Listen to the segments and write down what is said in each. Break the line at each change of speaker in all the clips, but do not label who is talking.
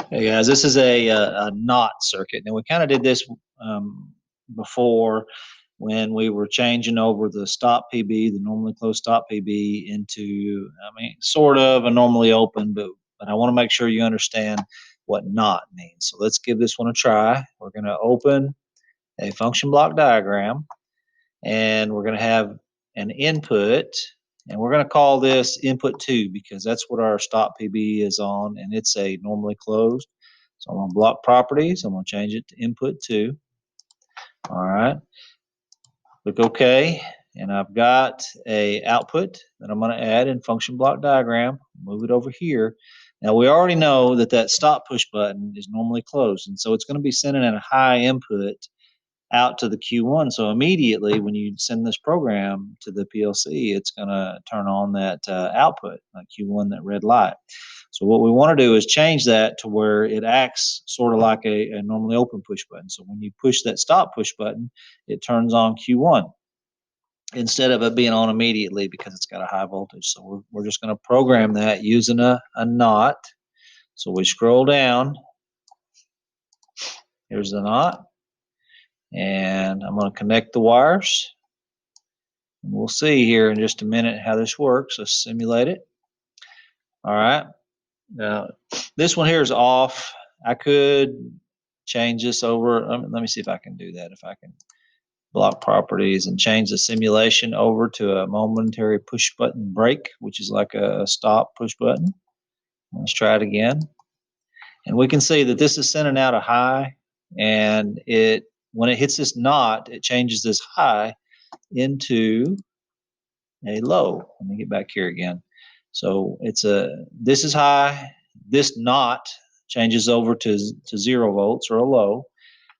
Hey guys, this is a knot circuit. Now we kind of did this before when we were changing over the stop PB, the normally closed stop PB, into, I mean, sort of a normally open, but I want to make sure you understand what knot means. So let's give this one a try. We're going to open a function block diagram, and we're going to have an input, and we're going to call this input 2 because that's what our stop PB is on, and it's a normally closed. So I'm going to block properties. I'm going to change it to input 2. All right. Click OK. And I've got a output that I'm going to add in function block diagram. Move it over here. Now we already know that that stop push button is normally closed, and so it's going to be sending in a high input out to the Q1. So immediately when you send this program to the PLC, it's going to turn on that output, like Q1, that red light. So what we want to do is change that to where it acts sort of like a normally open push button. So when you push that stop push button, it turns on Q1 instead of it being on immediately because it's got a high voltage. So we're just going to program that using a knot. So we scroll down. Here's the knot. And I'm going to connect the wires. And we'll see here in just a minute how this works. Let's simulate it. All right. Now, this one here is off. I could change this over. Let me see if I can do that. If I can block properties and change the simulation over to a momentary push button break, which is like a stop push button. Let's try it again. And we can see that this is sending out a high, and when it hits this knot, it changes this high into a low. Let me get back here again. So this is high, this knot changes over to 0 volts or a low.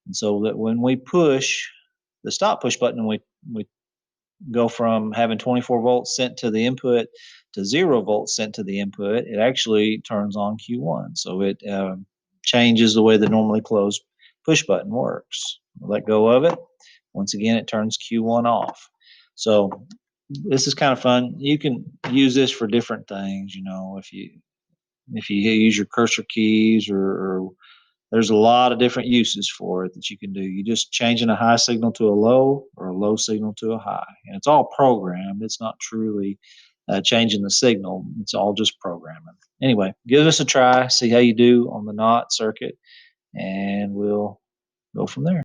And so that when we push the stop push button, we go from having 24 volts sent to the input to 0 volts sent to the input, it actually turns on Q1. So it changes the way the normally closed push button works. Let go of it. Once again, it turns Q1 off. So this is kind of fun. You can use this for different things. You know, if you use your cursor keys, or there's a lot of different uses for it that you can do. You just changing a high signal to a low or a low signal to a high, and it's all programmed. It's not truly changing the signal. It's all just programming. Anyway, give us a try. See how you do on the knot circuit, and we'll go from there.